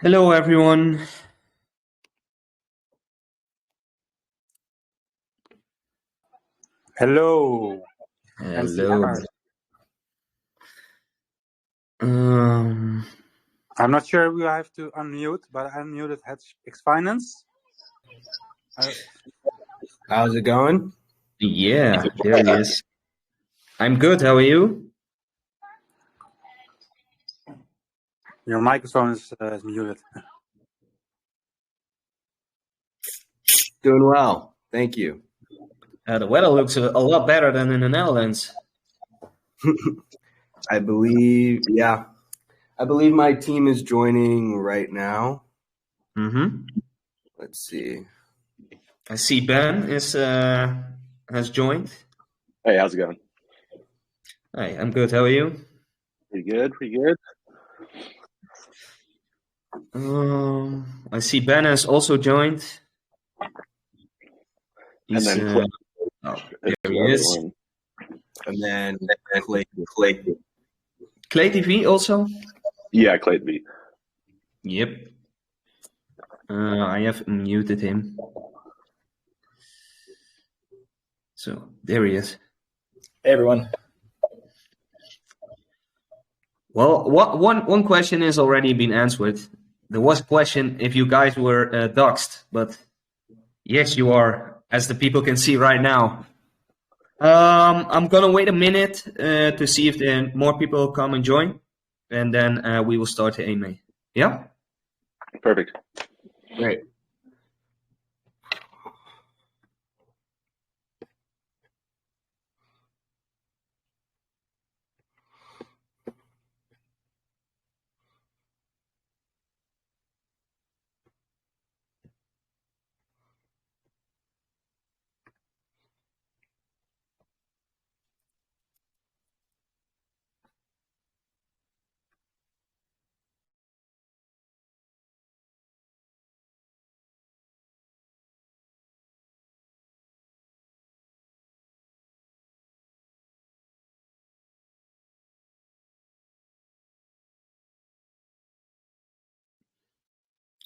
Hello, everyone. Hello, Hello. NCR. Um, I'm not sure we have to unmute, but I unmuted Hedge Finance. How's it going? yeah, there he is. I'm good. How are you? Your microphone is muted. Doing well. Thank you. The weather looks a lot better than in the Netherlands. I believe my team is joining right now. Mm-hmm. Let's see. I see Ben has joined. Hey, how's it going? Hi, I'm good. How are you? Pretty good, pretty good. I see Ben has also joined. And then there he is. And then Clay. Clay TV also? Yeah, Clayton B. Yep. I have muted him. So there he is. Hey, everyone. Well, one question has already been answered. There was a question if you guys were doxxed, but yes, you are, as the people can see right now. I'm gonna wait a minute to see if more people come and join, and then we will start the AMA. Yeah? Perfect. Great.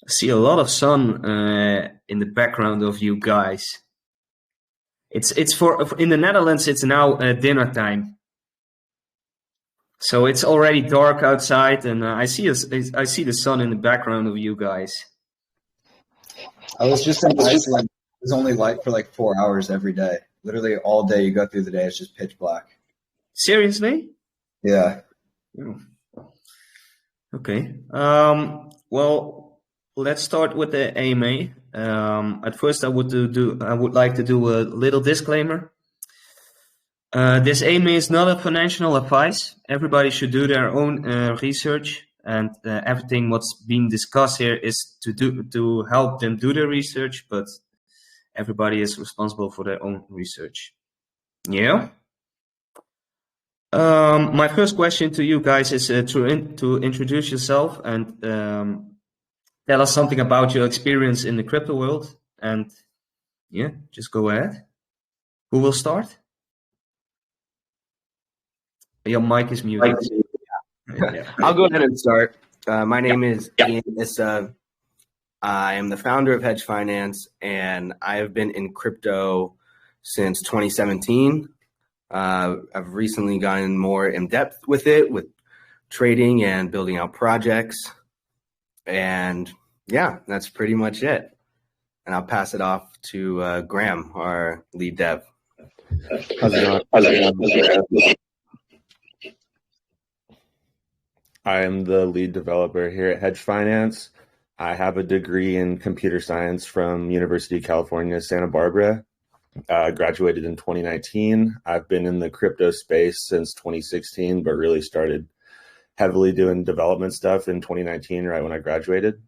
I see a lot of sun in the background of you guys. It's for in the Netherlands. It's now dinner time. So it's already dark outside, and I see the sun in the background of you guys. I was just in Iceland. It was only light for like 4 hours every day. Literally all day you go through the day, it's just pitch black. Seriously? Yeah. Oh. Okay. Well, let's start with the AMA. At first, I would like to do a little disclaimer. This AMA is not a financial advice. Everybody should do their own research, and everything what's being discussed here is to help them do their research, but everybody is responsible for their own research. Yeah. My first question to you guys is to introduce yourself and tell us something about your experience in the crypto world. And yeah, just go ahead. Who will start? Your mic is muted. Yeah. I'll go ahead and start. My name is Ian Issa. I am the founder of Hedge Finance, and I have been in crypto since 2017. I've recently gotten more in depth with it, with trading and building out projects. And yeah, that's pretty much it. And I'll pass it off to Graham, our lead dev. How's it going? I am the lead developer here at Hedge Finance. I have a degree in computer science from University of California, Santa Barbara. Graduated in 2019. I've been in the crypto space since 2016, but really started heavily doing development stuff in 2019, right when I graduated.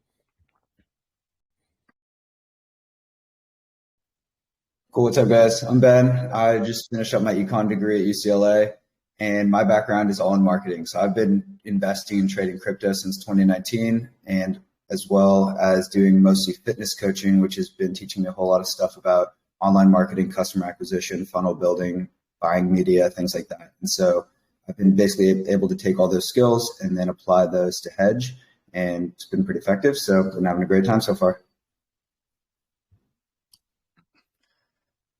Cool. What's up, guys? I'm Ben. I just finished up my econ degree at UCLA, and my background is all in marketing. So I've been investing and trading crypto since 2019, and as well as doing mostly fitness coaching, which has been teaching me a whole lot of stuff about online marketing, customer acquisition, funnel building, buying media, things like that. And so I've been basically able to take all those skills and then apply those to Hedge and it's been pretty effective. So I've been having a great time so far.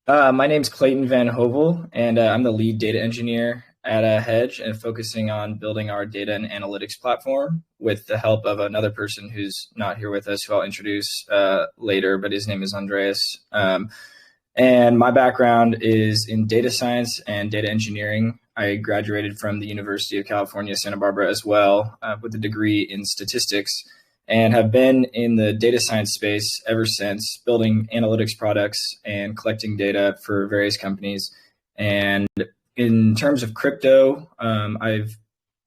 My name's Clayton Van Hovel, and I'm the lead data engineer at Hedge, and focusing on building our data and analytics platform with the help of another person who's not here with us, who I'll introduce later, but his name is Andreas. And my background is in data science and data engineering. I graduated from the University of California, Santa Barbara as well, with a degree in statistics, and have been in the data science space ever since, building analytics products and collecting data for various companies. And in terms of crypto, I've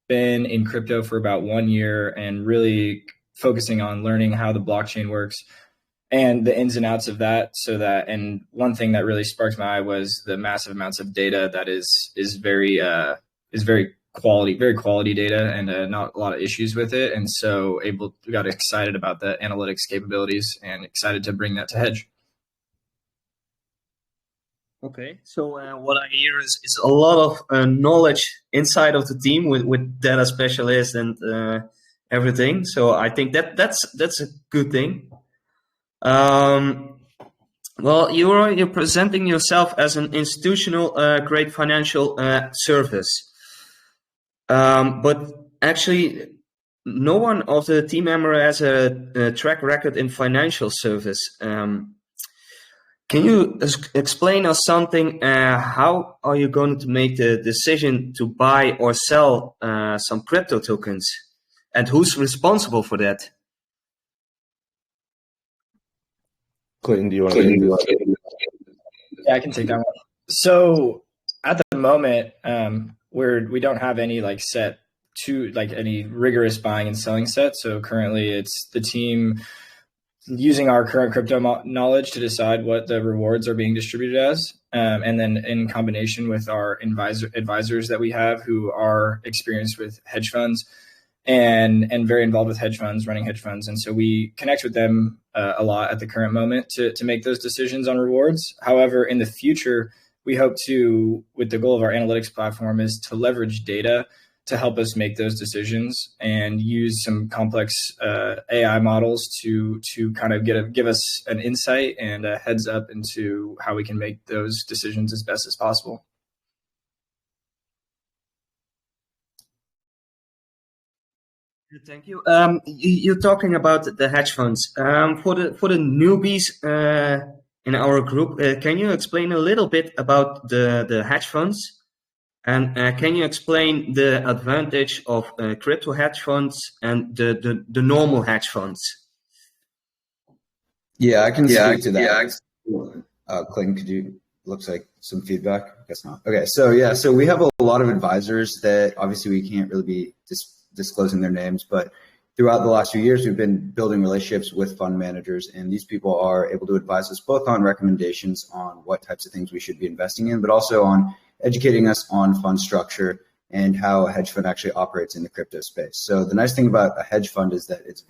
been in crypto for about 1 year and really focusing on learning how the blockchain works and the ins and outs of that. And one thing that really sparked my eye was the massive amounts of data that is very quality data, and not a lot of issues with it. And so got excited about the analytics capabilities and excited to bring that to Hedge. Okay, so what I hear is a lot of knowledge inside of the team with data specialists and everything. So I think that's a good thing. Well, you're presenting yourself as an institutional grade financial service, but actually, no one of the team member has a track record in financial service. Can you explain us something? How are you going to make the decision to buy or sell some crypto tokens, and who's responsible for that? Clayton, do you want to take this? Yeah, I can take that one. So at the moment, we don't have any any rigorous buying and selling set. So currently, it's the team using our current crypto knowledge to decide what the rewards are being distributed as, and then in combination with our advisors that we have, who are experienced with hedge funds and very involved with hedge funds, running hedge funds. And so we connect with them a lot at the current moment to make those decisions on rewards. However, in the future, we hope to, with the goal of our analytics platform, is to leverage data to help us make those decisions and use some complex AI models to kind of give us an insight and a heads up into how we can make those decisions as best as possible. Thank you. You're talking about the hedge funds. For the newbies in our group, can you explain a little bit about the hedge funds? And can you explain the advantage of crypto hedge funds and the normal hedge funds? Yeah, I can speak to that. Clayton, could you? Looks like some feedback. I guess not. Okay, so we have a lot of advisors that obviously we can't really be disclosing their names, but throughout the last few years, we've been building relationships with fund managers, and these people are able to advise us both on recommendations on what types of things we should be investing in, but also on educating us on fund structure and how a hedge fund actually operates in the crypto space. So the nice thing about a hedge fund is that it's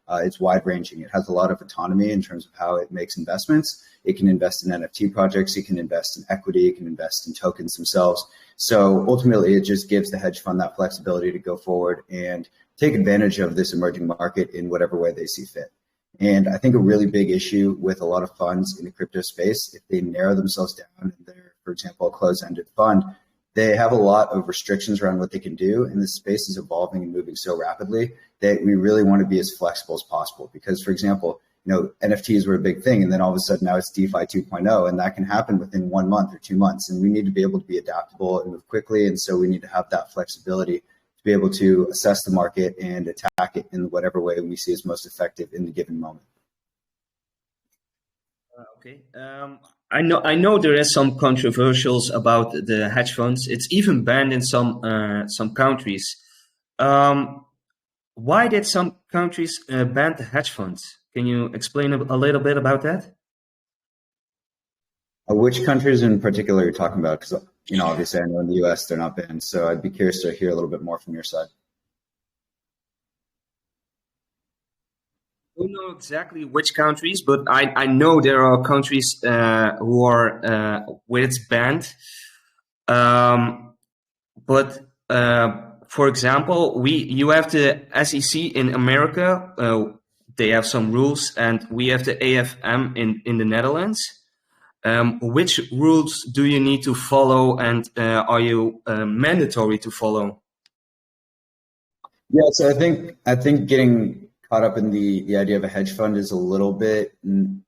it's wide ranging. It has a lot of autonomy in terms of how it makes investments. It can invest in NFT projects. It can invest in equity. It can invest in tokens themselves. So ultimately, it just gives the hedge fund that flexibility to go forward and take advantage of this emerging market in whatever way they see fit. And I think a really big issue with a lot of funds in the crypto space, if they narrow themselves down and they're, for example, a closed-ended fund, they have a lot of restrictions around what they can do. And this space is evolving and moving so rapidly that we really want to be as flexible as possible. Because, for example, NFTs were a big thing, and then all of a sudden now it's DeFi 2.0, and that can happen within 1 month or 2 months. And we need to be able to be adaptable and move quickly. And so we need to have that flexibility to be able to assess the market and attack it in whatever way we see as most effective in the given moment. Okay. I know there is some controversials about the hedge funds. It's even banned in some countries. Why did some countries ban the hedge funds? Can you explain a little bit about that? Which countries in particular are you talking about? Because obviously I know in the US they're not banned, so I'd be curious to hear a little bit more from your side. I don't know exactly which countries, but I know there are countries who are where it's banned. But for example, you have the SEC in America. They have some rules, and we have the AFM in the Netherlands. Which rules do you need to follow, and are you mandatory to follow? Yeah, so I think getting caught up in the idea of a hedge fund is a little bit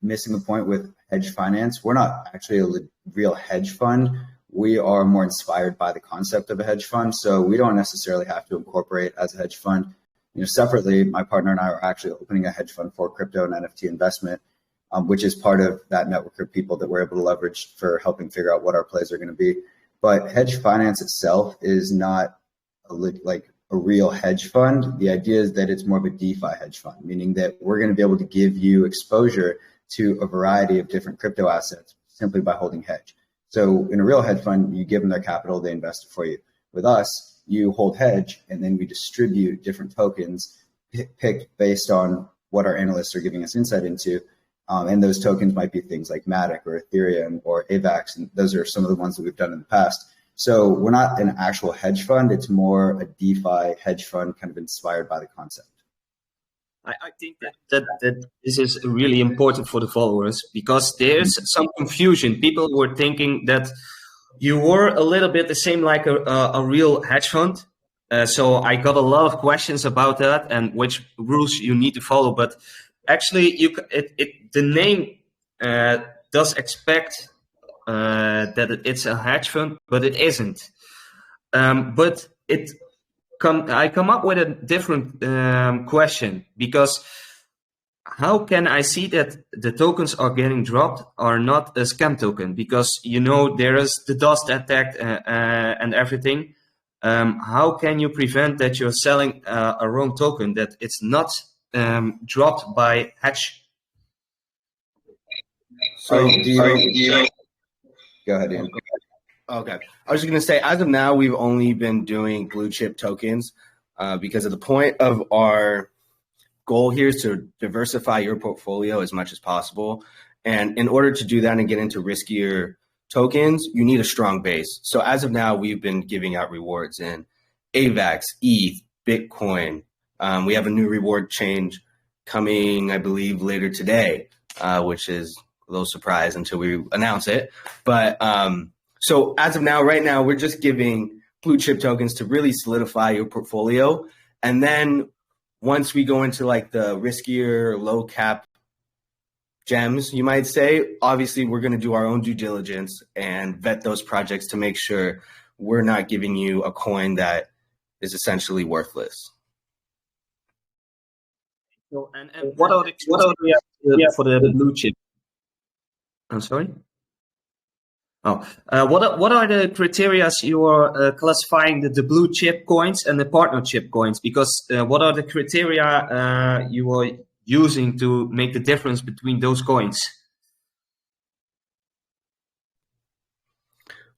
missing the point with hedge finance. We're not actually a real hedge fund. We are more inspired by the concept of a hedge fund, so we don't necessarily have to incorporate as a hedge fund. Separately, my partner and I are actually opening a hedge fund for crypto and NFT investment, which is part of that network of people that we're able to leverage for helping figure out what our plays are going to be. But hedge finance itself is not like a real hedge fund. The idea is that it's more of a DeFi hedge fund, meaning that we're going to be able to give you exposure to a variety of different crypto assets simply by holding hedge. So in a real hedge fund, you give them their capital, they invest it for you. With us, you hold hedge, and then we distribute different tokens picked based on what our analysts are giving us insight into. And those tokens might be things like Matic or Ethereum or AVAX, and those are some of the ones that we've done in the past. So we're not an actual hedge fund. It's more a DeFi hedge fund kind of inspired by the concept. I think that this is really important for the followers, because there's some confusion. People were thinking that you were a little bit the same like a real hedge fund. So I got a lot of questions about that and which rules you need to follow. But actually, the name does expect that it's a hedge fund, but it isn't. But I come up with a different question, because how can I see that the tokens are getting dropped are not a scam token? Because there is the dust attack and everything. How can you prevent that you're selling a wrong token, that it's not dropped by hedge? So Go ahead, Ian. Okay. I was just going to say, as of now, we've only been doing blue chip tokens because of the point of our goal here is to diversify your portfolio as much as possible. And in order to do that and get into riskier tokens, you need a strong base. So as of now, we've been giving out rewards in AVAX, ETH, Bitcoin. We have a new reward change coming, I believe, later today, which is a little surprise until we announce it. But so as of now, right now, we're just giving blue chip tokens to really solidify your portfolio. And then once we go into like the riskier, low cap gems, you might say, obviously we're going to do our own due diligence and vet those projects to make sure we're not giving you a coin that is essentially worthless. So, and what are the for the blue chip? I'm sorry? Oh, what are the criteria you are classifying the blue chip coins and the partner chip coins? Because what are the criteria you are using to make the difference between those coins?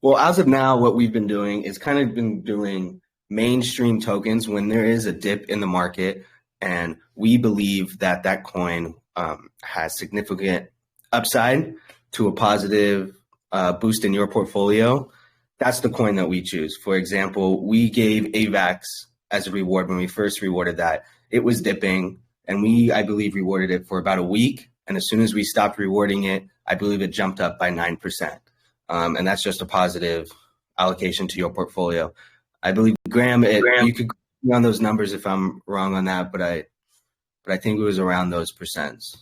Well, as of now, what we've been doing is kind of been doing mainstream tokens when there is a dip in the market, and we believe that that coin has significant upside to a positive boost in your portfolio. That's the coin that we choose. For example, we gave AVAX as a reward when we first rewarded that. It was dipping, and we, I believe, rewarded it for about a week. And as soon as we stopped rewarding it, I believe it jumped up by 9%. And that's just a positive allocation to your portfolio. I believe, Graham, you could go on those numbers if I'm wrong on that, but I think it was around those percents.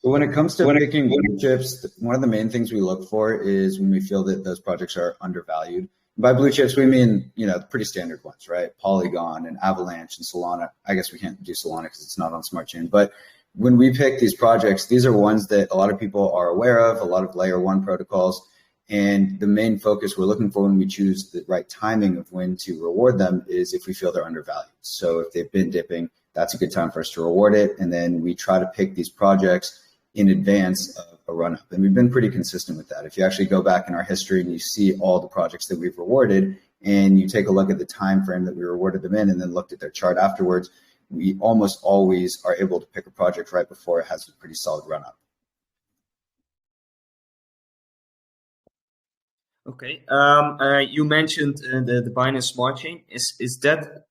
When it comes to picking blue chips, one of the main things we look for is when we feel that those projects are undervalued. By blue chips, we mean, pretty standard ones, right? Polygon and Avalanche and Solana. I guess we can't do Solana because it's not on Smart Chain. But when we pick these projects, these are ones that a lot of people are aware of, a lot of layer one protocols. And the main focus we're looking for when we choose the right timing of when to reward them is if we feel they're undervalued. So if they've been dipping, that's a good time for us to reward it. And then we try to pick these projects in advance of a run-up. And we've been pretty consistent with that. If you actually go back in our history and you see all the projects that we've rewarded, and you take a look at the time frame that we rewarded them in and then looked at their chart afterwards, we almost always are able to pick a project right before it has a pretty solid run-up. Okay. You mentioned the Binance Smart Chain. Is that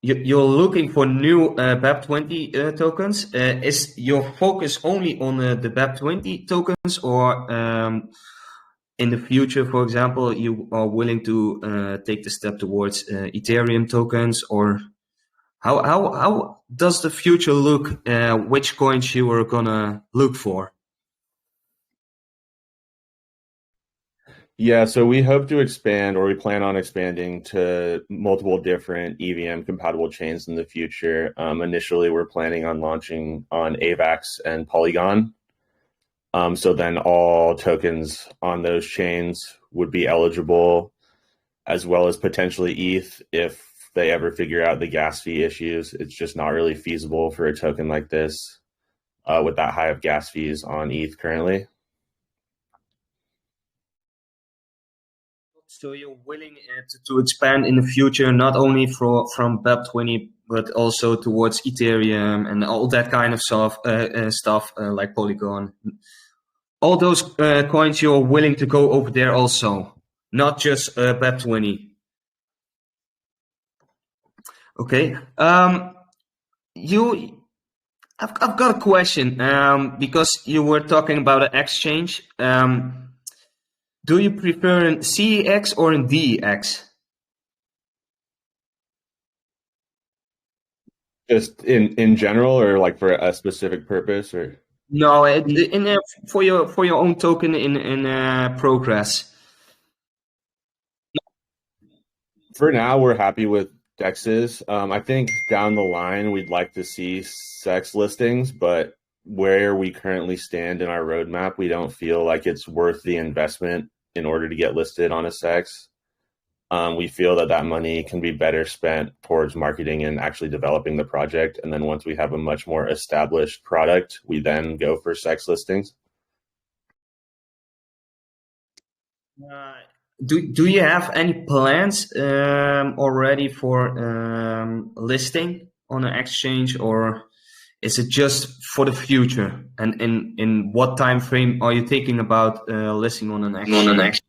you're looking for new BEP20 tokens? Is your focus only on the BEP20 tokens, or in the future, for example, you are willing to take the step towards Ethereum tokens, or how does the future look? Which coins you are gonna look for? Yeah, so we hope to expand, or we plan on expanding to multiple different EVM compatible chains in the future. Initially, we're planning on launching on AVAX and Polygon. So then all tokens on those chains would be eligible, as well as potentially ETH if they ever figure out the gas fee issues. It's just not really feasible for a token like this with that high of gas fees on ETH currently. So you're willing to expand in the future, not only from BEP20, but also towards Ethereum and all that kind of stuff like Polygon. All those coins you're willing to go over there also, not just BEP20. Okay. I've got a question because you were talking about an exchange. Do you prefer an CEX or a DEX? Just in general, or like for a specific purpose, or? No, for your own token in progress. For now, we're happy with DEXs. I think down the line, we'd like to see SEX listings, but where we currently stand in our roadmap, we don't feel like it's worth the investment in order to get listed on a SEX. We feel that money can be better spent towards marketing and actually developing the project. And then once we have a much more established product, we then go for SEX listings. Do you have any plans already for listing on an exchange, or is it just for the future? And in what time frame are you thinking about listing on an exchange?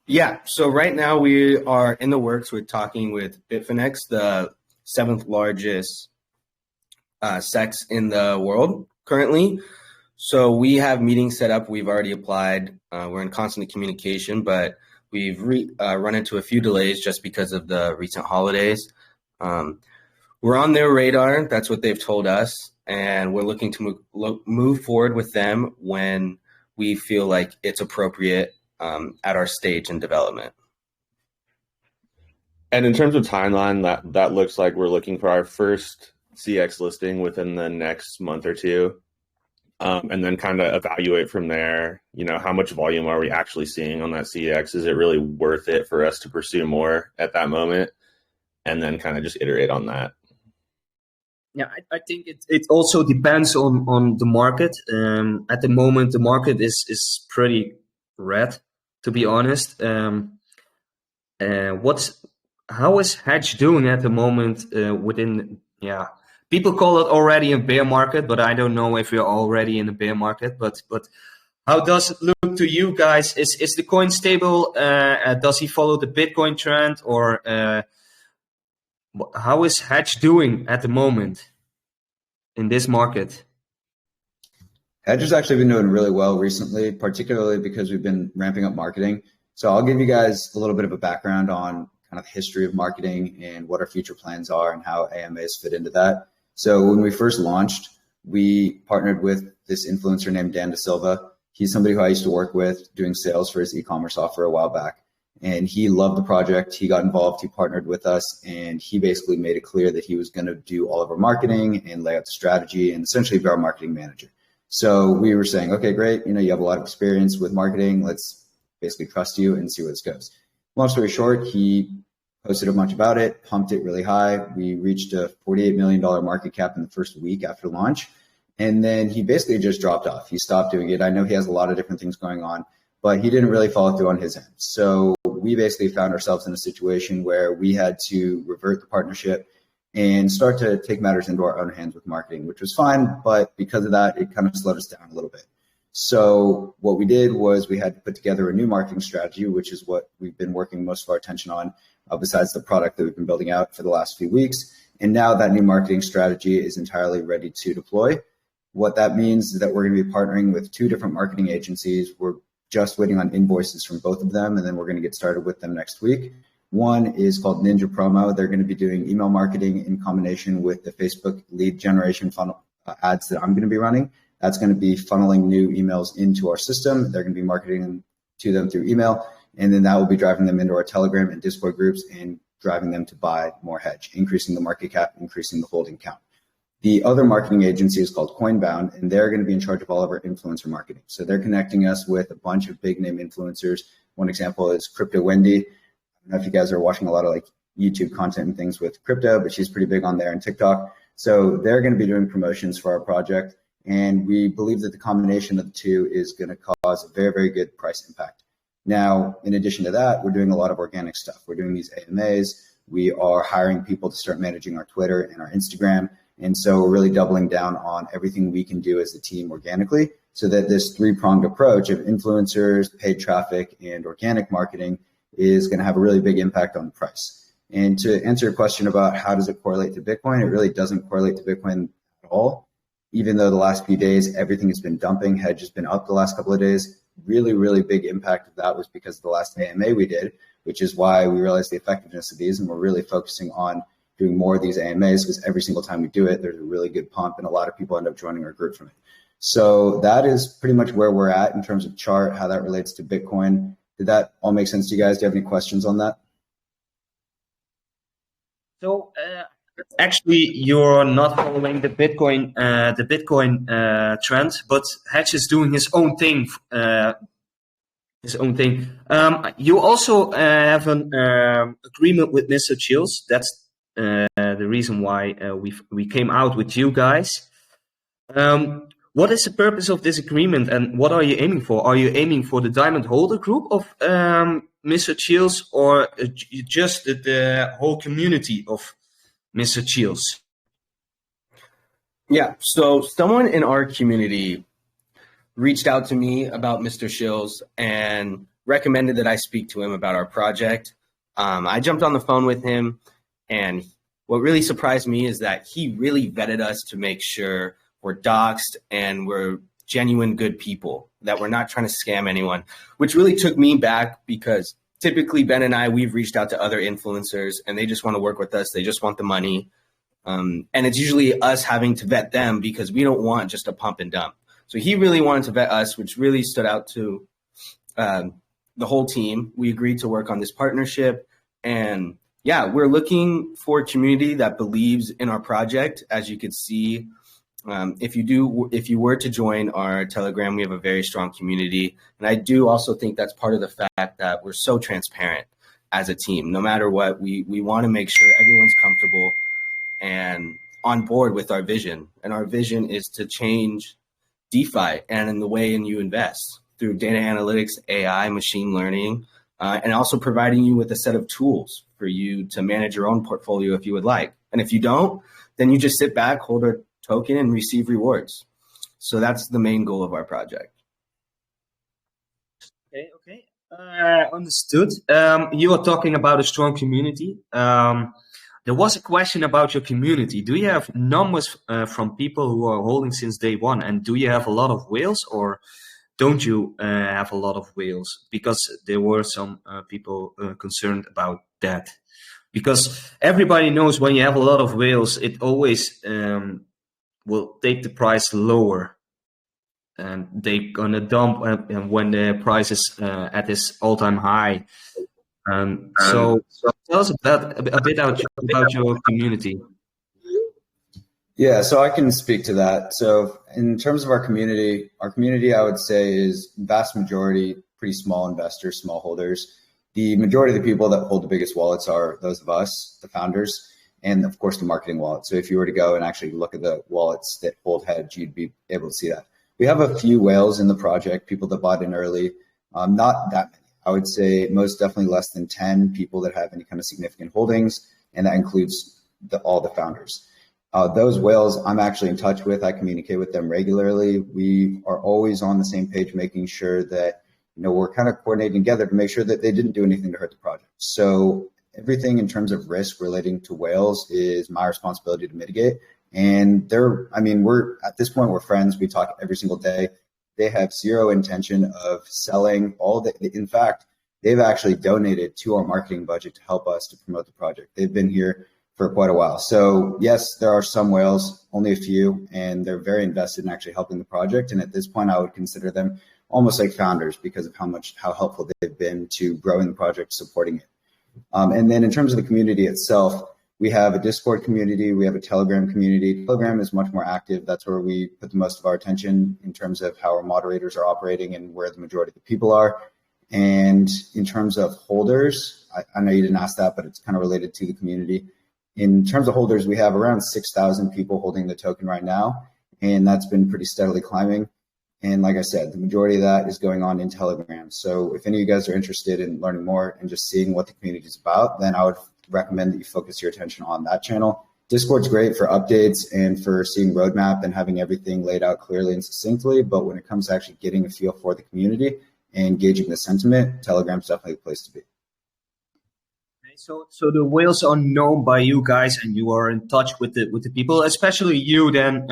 Yeah, so right now we are in the works with talking with Bitfinex, the 7th largest SEX in the world currently. So we have meetings set up. We've already applied. We're in constant communication, but we've run into a few delays just because of the recent holidays. We're on their radar. That's what they've told us. And we're looking to move forward with them when we feel like it's appropriate at our stage in development. And in terms of timeline, that looks like we're looking for our first CX listing within the next month or two. And then kind of evaluate from there, how much volume are we actually seeing on that CX? Is it really worth it for us to pursue more at that moment? And then kind of just iterate on that. Yeah, I think it also depends on the market. At the moment, the market is pretty red, to be honest. How is Hedge doing at the moment people call it already a bear market, but I don't know if we're already in a bear market. But how does it look to you guys? Is the coin stable? Does he follow the Bitcoin trend, or how is Hedge doing at the moment in this market? Hedge has actually been doing really well recently, particularly because we've been ramping up marketing. So I'll give you guys a little bit of a background on kind of the history of marketing and what our future plans are and how AMAs fit into that. So when we first launched, we partnered with this influencer named Dan Da Silva. He's somebody who I used to work with doing sales for his e-commerce offer a while back. And he loved the project. He got involved. He partnered with us. And he basically made it clear that he was going to do all of our marketing and lay out the strategy and essentially be our marketing manager. So we were saying, okay, great. You have a lot of experience with marketing. Let's basically trust you and see where this goes. Long story short, he posted a bunch about it, pumped it really high. We reached a $48 million market cap in the first week after launch. And then he basically just dropped off. He stopped doing it. I know he has a lot of different things going on, but he didn't really follow through on his end. So we basically found ourselves in a situation where we had to revert the partnership and start to take matters into our own hands with marketing, which was fine. But because of that, it kind of slowed us down a little bit. So what we did was we had to put together a new marketing strategy, which is what we've been working most of our attention on, besides the product that we've been building out for the last few weeks. And now that new marketing strategy is entirely ready to deploy. What that means is that we're going to be partnering with 2 different marketing agencies. We're just waiting on invoices from both of them, and then we're going to get started with them next week. One is called Ninja Promo. They're going to be doing email marketing in combination with the Facebook lead generation funnel ads that I'm going to be running. That's going to be funneling new emails into our system. They're going to be marketing to them through email, and then that will be driving them into our Telegram and Discord groups and driving them to buy more hedge, increasing the market cap, increasing the holding count. The other marketing agency is called Coinbound, and they're going to be in charge of all of our influencer marketing. So they're connecting us with a bunch of big name influencers. One example is Crypto Wendy. I don't know if you guys are watching a lot of like YouTube content and things with crypto, but she's pretty big on there and TikTok. So they're going to be doing promotions for our project. And we believe that the combination of the 2 is going to cause a very, very good price impact. Now, in addition to that, we're doing a lot of organic stuff. We're doing these AMAs. We are hiring people to start managing our Twitter and our Instagram. And so we're really doubling down on everything we can do as a team organically so that this 3-pronged approach of influencers, paid traffic, and organic marketing is going to have a really big impact on the price. And to answer your question about how does it correlate to Bitcoin, it really doesn't correlate to Bitcoin at all. Even though the last few days, everything has been dumping, hedge has been up the last couple of days, really, really big impact of that was because of the last AMA we did, which is why we realized the effectiveness of these. And we're really focusing on doing more of these AMAs because every single time we do it, there's a really good pump and a lot of people end up joining our group from it. So that is pretty much where we're at in terms of chart, how that relates to Bitcoin. Did that all make sense to you guys? Do you have any questions on that? So actually, you're not following the Bitcoin trend, but Hedge is doing his own thing. You also have an agreement with Mr. Chills. That's the reason why we came out with you guys. What is the purpose of this agreement, and what are you aiming for? Are you aiming for the diamond holder group of Mr. Chills, or just the whole community of Mr. Chills? Yeah, so someone in our community reached out to me about Mr. Chills and recommended that I speak to him about our project. I jumped on the phone with him, and what really surprised me is that he really vetted us to make sure we're doxed and we're genuine good people, that we're not trying to scam anyone, which really took me back because typically Ben and I, we've reached out to other influencers and they just want to work with us. They just want the money. And it's usually us having to vet them because we don't want just a pump and dump. So he really wanted to vet us, which really stood out to the whole team. We agreed to work on this partnership, and yeah, we're looking for a community that believes in our project. As you could see, if you were to join our Telegram, we have a very strong community. And I do also think that's part of the fact that we're so transparent as a team. No matter what, we want to make sure everyone's comfortable and on board with our vision. And our vision is to change DeFi and in the way you invest through data analytics, AI, machine learning, and also providing you with a set of tools for you to manage your own portfolio if you would like. And if you don't, then you just sit back, hold a token, and receive rewards. So that's the main goal of our project. Okay. Understood. You are talking about a strong community. There was a question about your community. Do you have numbers from people who are holding since day one? And do you have a lot of whales, or don't you have a lot of whales? Because there were some people concerned about that. Because everybody knows when you have a lot of whales, it always will take the price lower. And they're going to dump when the price is at this all-time high. So tell us a bit about your community. Yeah, so I can speak to that. So in terms of our community, I would say is vast majority pretty small investors, small holders. The majority of the people that hold the biggest wallets are those of us, the founders, and of course the marketing wallet. So if you were to go and actually look at the wallets that hold Hedge, you'd be able to see that. We have a few whales in the project, people that bought in early, not that many. I would say most definitely less than 10 people that have any kind of significant holdings, and that includes all the founders. Those whales I'm actually in touch with. I communicate with them regularly. We are always on the same page, making sure that, we're kind of coordinating together to make sure that they didn't do anything to hurt the project. So everything in terms of risk relating to whales is my responsibility to mitigate. And we're at this point, we're friends. We talk every single day. They have zero intention of selling in fact, they've actually donated to our marketing budget to help us to promote the project. They've been here for quite a while. So yes, there are some whales, only a few, and they're very invested in actually helping the project. And at this point, I would consider them almost like founders because of how helpful they've been to growing the project, supporting it. And then in terms of the community itself, we have a Discord community, we have a Telegram community. Telegram is much more active. That's where we put the most of our attention in terms of how our moderators are operating and where the majority of the people are. And in terms of holders, I know you didn't ask that, but it's kind of related to the community. In terms of holders, we have around 6,000 people holding the token right now, and that's been pretty steadily climbing. And like I said, the majority of that is going on in Telegram. So if any of you guys are interested in learning more and just seeing what the community is about, then I would recommend that you focus your attention on that channel. Discord's great for updates and for seeing roadmap and having everything laid out clearly and succinctly. But when it comes to actually getting a feel for the community and gauging the sentiment, Telegram's definitely the place to be. So the whales are known by you guys, and you are in touch with the people, especially you. Then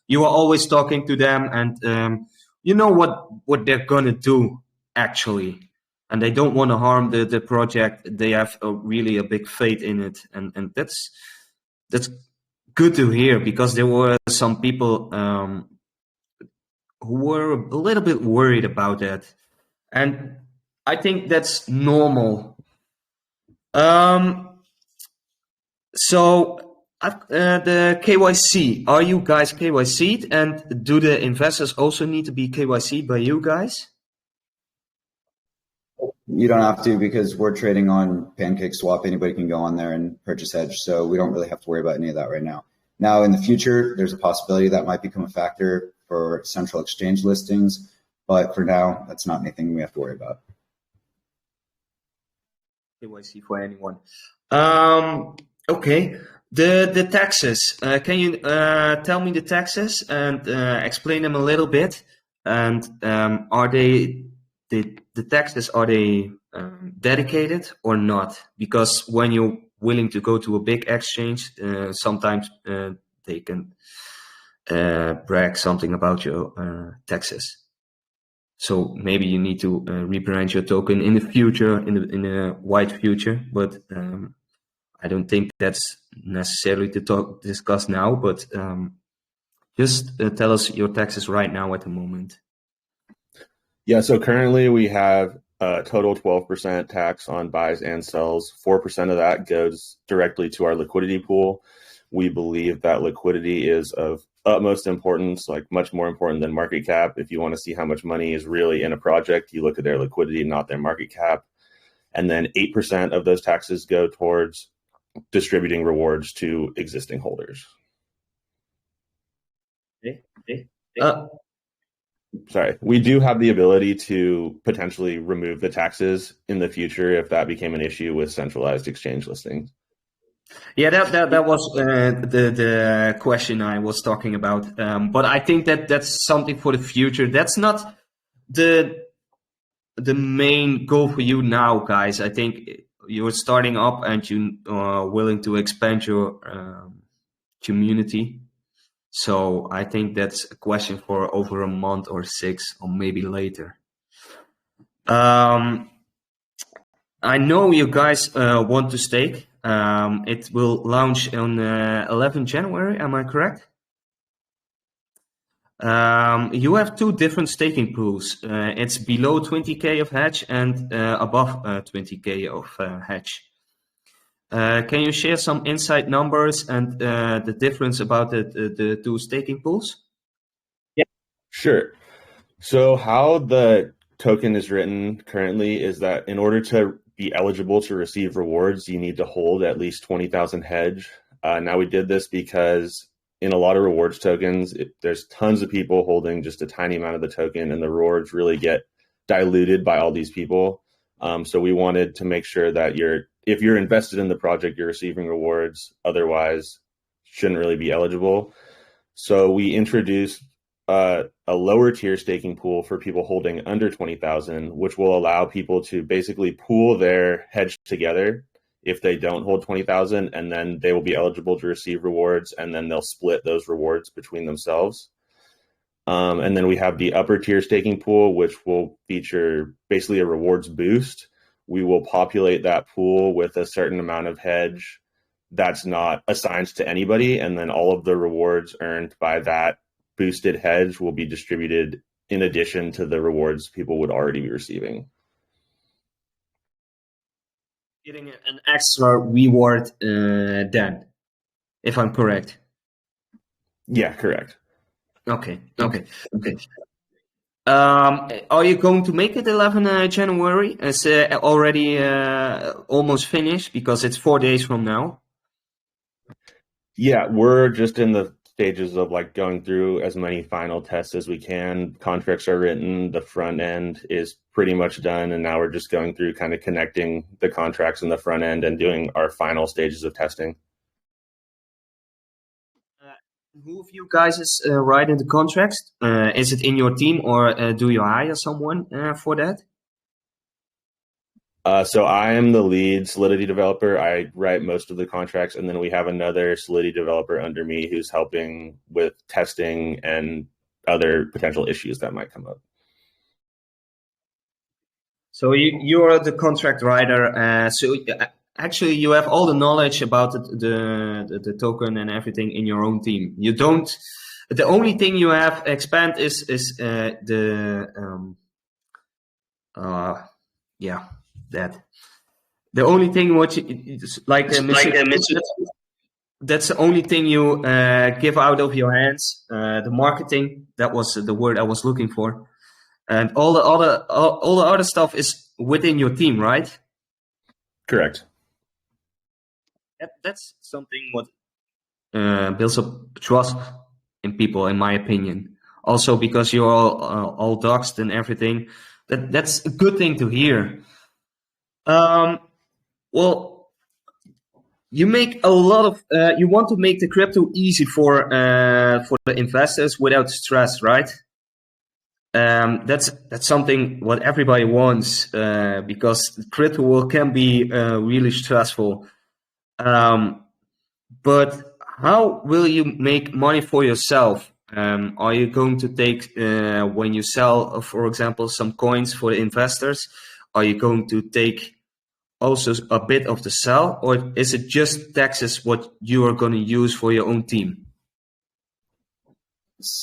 you are always talking to them, and you know what they're gonna do actually, and they don't want to harm the project. They have really a big faith in it, and that's good to hear, because there were some people who were a little bit worried about that, and I think that's normal. So the KYC, are you guys KYC'd, and do the investors also need to be KYC'd by you guys? You don't have to, because we're trading on PancakeSwap. Anybody can go on there and purchase Hedge. So we don't really have to worry about any of that right now. Now, in the future, there's a possibility that might become a factor for central exchange listings. But for now, that's not anything we have to worry about. KYC for anyone. Okay. The taxes. Can you tell me the taxes and explain them a little bit? And are they the taxes, are they dedicated or not? Because when you're willing to go to a big exchange, sometimes they can brag something about your taxes. So maybe you need to rebrand your token in the future, in the wide future. But I don't think that's necessarily to discuss now. But just tell us your taxes right now at the moment. Yeah, so currently we have a total 12% tax on buys and sells. 4% of that goes directly to our liquidity pool. We believe that liquidity is of utmost importance, like much more important than market cap. If you want to see how much money is really in a project, you look at their liquidity, not their market cap. And then 8% of those taxes go towards distributing rewards to existing holders. Sorry, we do have the ability to potentially remove the taxes in the future if that became an issue with centralized exchange listings. Yeah, that was the question I was talking about. But I think that's something for the future. That's not the main goal for you now, guys. I think you're starting up and you are willing to expand your community. So I think that's a question for over a month or 6 or maybe later. I know you guys want to stake. It will launch on 11 January. Am I correct? You have 2 different staking pools. It's below 20K of Hedge and above 20K of Hedge. Can you share some insight numbers and the difference about the 2 staking pools? Yeah, sure. So how the token is written currently is that in order to be eligible to receive rewards, you need to hold at least 20,000 Hedge. Now we did this because in a lot of rewards tokens, there's tons of people holding just a tiny amount of the token, and the rewards really get diluted by all these people. So we wanted to make sure that if you're invested in the project, you're receiving rewards. Otherwise, shouldn't really be eligible. So we introduced a lower tier staking pool for people holding under 20,000, which will allow people to basically pool their hedge together if they don't hold 20,000, and then they will be eligible to receive rewards, and then they'll split those rewards between themselves. And then we have the upper tier staking pool, which will feature basically a rewards boost. We will populate that pool with a certain amount of hedge that's not assigned to anybody, and then all of the rewards earned by that boosted hedge will be distributed in addition to the rewards people would already be receiving. Getting an extra reward then, if I'm correct. Yeah, correct. Okay. Are you going to make it 11 January? It's already almost finished because it's 4 days from now. Yeah, we're just in the stages of like going through as many final tests as we can. Contracts are written, the front end is pretty much done, and now we're just going through kind of connecting the contracts in the front end and doing our final stages of testing. Who of you guys is writing the contracts? Is it in your team, or do you hire someone for that? So I am the lead Solidity developer. I write most of the contracts, and then we have another Solidity developer under me who's helping with testing and other potential issues that might come up. So you're the contract writer. So actually, you have all the knowledge about the token and everything in your own team. You don't. The only thing you have expand is that. The only thing what you, that's the only thing you give out of your hands. The marketing, that was the word I was looking for, and all the other stuff is within your team, right? Correct. That's something what builds up trust in people, in my opinion. Also because you're all doxed and everything. That's a good thing to hear. Well, you make a lot of. You want to make the crypto easy for the investors without stress, right? That's something what everybody wants because crypto can be really stressful. But how will you make money for yourself? Are you going to take when you sell, for example, some coins for the investors? Are you going to take also a bit of the sell, or is it just taxes what you are going to use for your own team?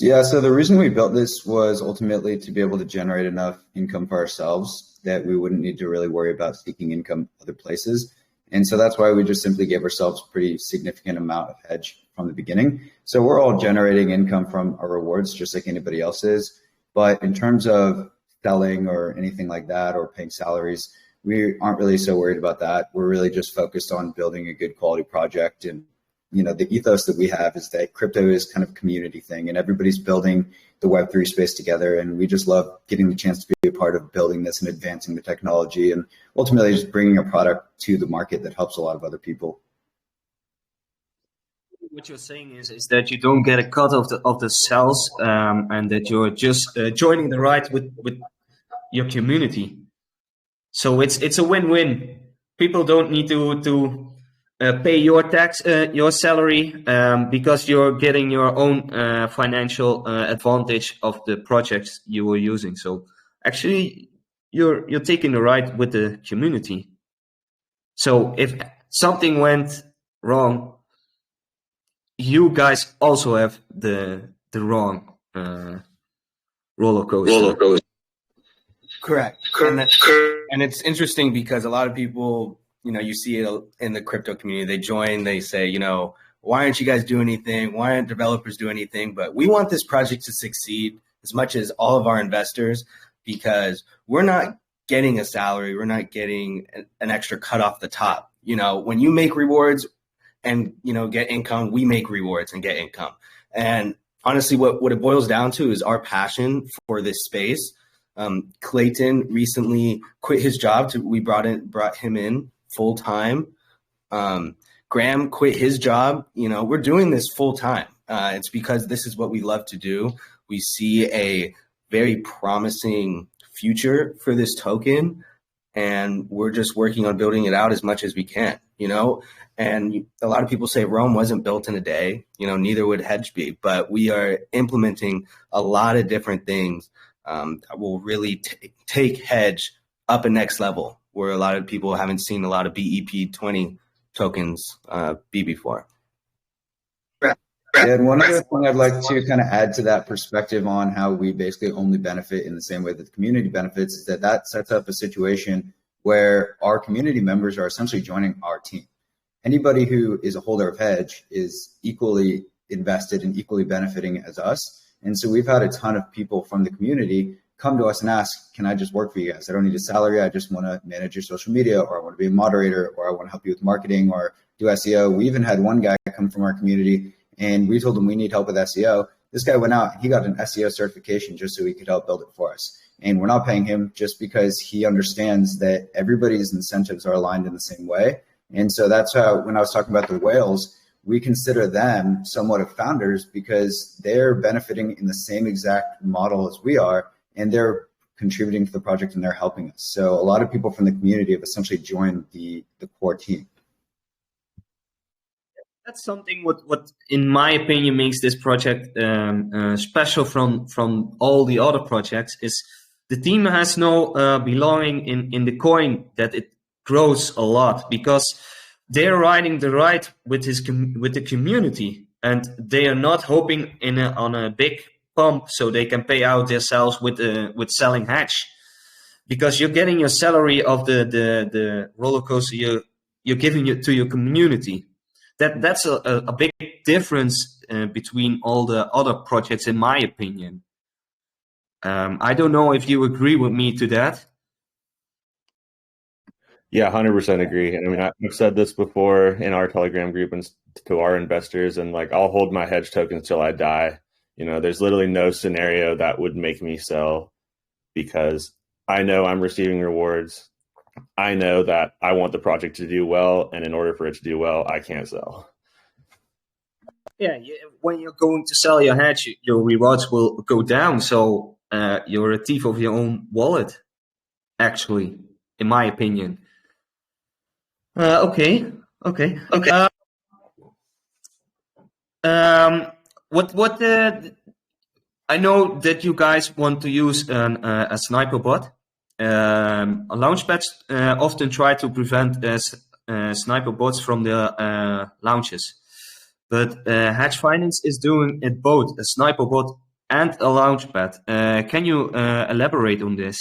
Yeah, so the reason we built this was ultimately to be able to generate enough income for ourselves that we wouldn't need to really worry about seeking income other places. And so that's why we just simply gave ourselves a pretty significant amount of hedge from the beginning. So we're all generating income from our rewards just like anybody else is. But in terms of selling or anything like that or paying salaries, we aren't really so worried about that. We're really just focused on building a good quality project. And, you know, the ethos that we have is that crypto is kind of a community thing and everybody's building the Web3 space together. And we just love getting the chance to be a part of building this and advancing the technology and ultimately just bringing a product to the market that helps a lot of other people. What you're saying is that you don't get a cut of the cells and that you're just joining the ride with your community. So it's a win-win. People don't need to pay your tax, your salary, because you're getting your own financial advantage of the projects you were using. So actually, you're taking the ride with the community. So if something went wrong, you guys also have the wrong roller coaster. Correct. And it's interesting because a lot of people, you know, you see it in the crypto community, they join, they say, you know, why aren't you guys doing anything? Why aren't developers doing anything? But we want this project to succeed as much as all of our investors, because we're not getting a salary. We're not getting an extra cut off the top. You know, when you make rewards and, you know, get income, we make rewards and get income. And honestly, what it boils down to is our passion for this space. Clayton recently quit his job. We brought him in full time. Graham quit his job. We're doing this full time. It's because this is what we love to do. We see a very promising future for this token, and we're just working on building it out as much as we can, and a lot of people say Rome wasn't built in a day, neither would Hedge be, but we are implementing a lot of different things that will really take Hedge up a next level, where a lot of people haven't seen a lot of BEP20 tokens be before. Yeah, and one other thing I'd like to kind of add to that perspective on how we basically only benefit in the same way that the community benefits is that sets up a situation where our community members are essentially joining our team. Anybody who is a holder of Hedge is equally invested and equally benefiting as us. And so we've had a ton of people from the community come to us and ask, can I just work for you guys? I don't need a salary. I just want to manage your social media, or I want to be a moderator, or I want to help you with marketing or do SEO. We even had one guy come from our community, and we told him we need help with SEO. This guy went out, he got an SEO certification just so he could help build it for us. And we're not paying him just because he understands that everybody's incentives are aligned in the same way. And so that's how, when I was talking about the whales, we consider them somewhat of founders because they're benefiting in the same exact model as we are, and they're contributing to the project and they're helping us. So a lot of people from the community have essentially joined the core team. That's something what in my opinion makes this project special from all the other projects is the team has no belonging in the coin, that it grows a lot because they're riding the ride with the community, and they are not hoping on a big pump so they can pay out themselves with selling Hedge, because you're getting your salary of the roller coaster you're giving it to your community. That's a big difference between all the other projects, in my opinion. I don't know if you agree with me to that. Yeah, 100% agree. And I mean, I've said this before in our Telegram group and to our investors, and like, I'll hold my Hedge tokens till I die. There's literally no scenario that would make me sell, because I know I'm receiving rewards. I know that I want the project to do well, and in order for it to do well, I can't sell. Yeah, when you're going to sell your Hedge, your rewards will go down. So you're a thief of your own wallet, actually, in my opinion. Okay. What? I know that you guys want to use a sniper bot. Launchpads often try to prevent sniper bots from the launches, but Hedge Finance is doing it both, a sniper bot and a launchpad. Can you elaborate on this?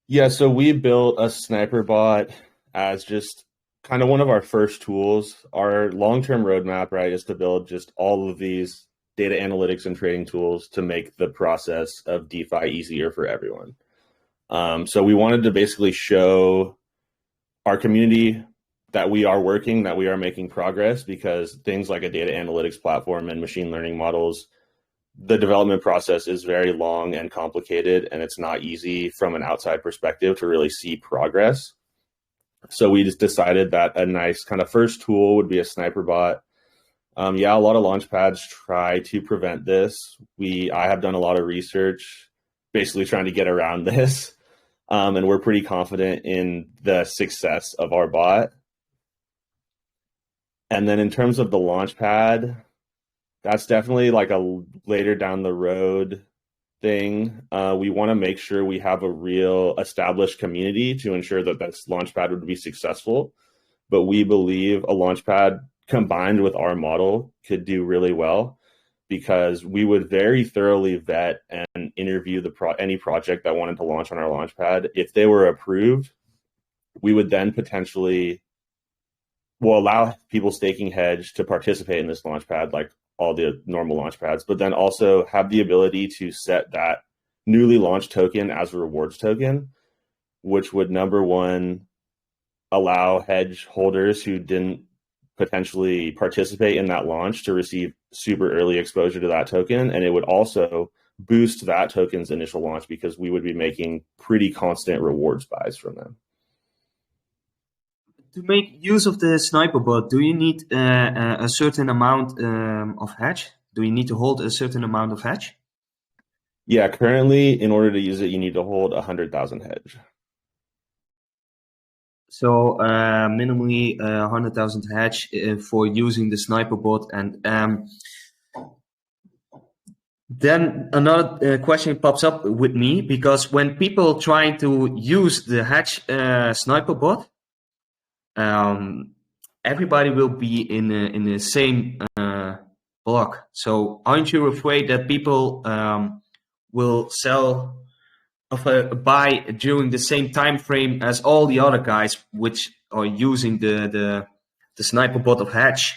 Yeah, so we built a sniper bot as just kind of one of our first tools. Our long-term roadmap, right, is to build just all of these data analytics and trading tools to make the process of DeFi easier for everyone. So we wanted to basically show our community that we are working, that we are making progress, because things like a data analytics platform and machine learning models, the development process is very long and complicated, and it's not easy from an outside perspective to really see progress. So we just decided that a nice kind of first tool would be a sniper bot. Yeah, a lot of launchpads try to prevent this. I have done a lot of research basically trying to get around this, and we're pretty confident in the success of our bot. And then in terms of the launchpad, that's definitely like a later down the road thing. We want to make sure we have a real established community to ensure that this launchpad would be successful. But we believe a launchpad combined with our model could do really well, because we would very thoroughly vet and interview any project that wanted to launch on our launchpad. If they were approved, we would then potentially allow people staking Hedge to participate in this launchpad, like all the normal launch pads, but then also have the ability to set that newly launched token as a rewards token, which would, number one, allow Hedge holders who didn't potentially participate in that launch to receive super early exposure to that token. And it would also boost that token's initial launch, because we would be making pretty constant rewards buys from them. to make use of the sniper bot, do you need a certain amount of hedge? Do you need to hold a certain amount of hedge? Yeah, currently, in order to use it, you need to hold 100,000 hedge. So minimally 100,000 hedge for using the sniper bot. And then another question pops up with me, because when people try to use the hedge sniper bot, everybody will be in the same block. So aren't you afraid that people will sell buy during the same time frame as all the other guys which are using the sniper bot of Hedge?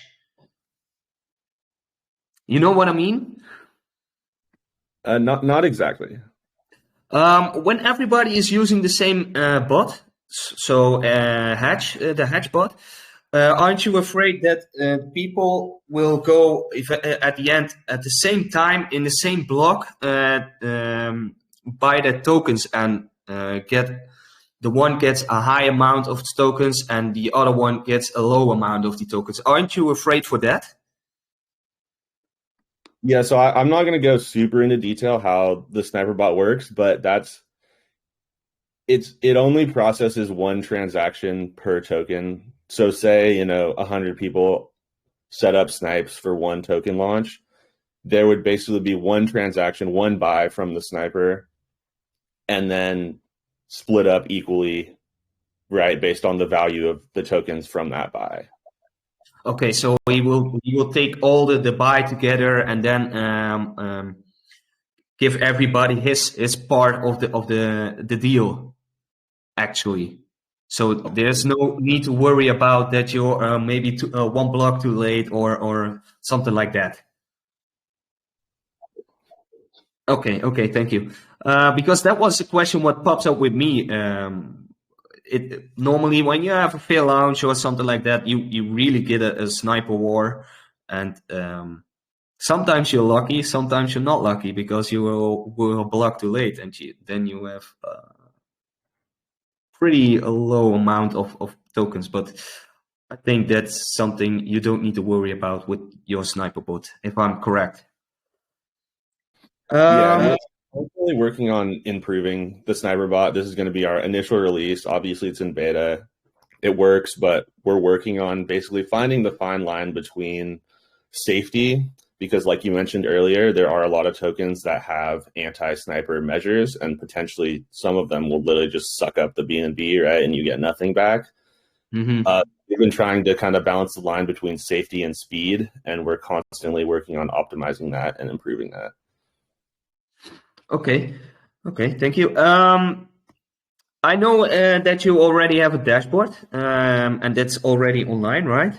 You know what I mean? Not exactly. When everybody is using the same bot, so Hedge, the Hedge bot, aren't you afraid that people will go at the end at the same time in the same block buy the tokens and get the one gets a high amount of tokens and the other one gets a low amount of the tokens? Aren't you afraid for that? Yeah, so I'm not going to go super into detail how the sniper bot works, but it only processes one transaction per token. So say, 100 people set up snipes for one token launch. There would basically be one transaction, one buy from the sniper, and then split up equally, right, based on the value of the tokens from that buy. Okay, so we will take all the buy together and then give everybody his part of the deal, actually. So there's no need to worry about that you're maybe one block too late or something like that. Okay, thank you. Because that was a question what pops up with me. It normally when you have a fail launch or something like that, you really get a sniper war, and sometimes you're lucky, sometimes you're not lucky because you will block too late, and then you have pretty low amount of tokens. But I think that's something you don't need to worry about with your sniper bot, if I'm correct. Yeah, we're really working on improving the sniper bot. This is going to be our initial release. Obviously, it's in beta. It works, but we're working on basically finding the fine line between safety, because like you mentioned earlier, there are a lot of tokens that have anti-sniper measures, and potentially some of them will literally just suck up the BNB, right, and you get nothing back. Mm-hmm. We've been trying to kind of balance the line between safety and speed, and we're constantly working on optimizing that and improving that. Okay, thank you. I know that you already have a dashboard, and that's already online, right?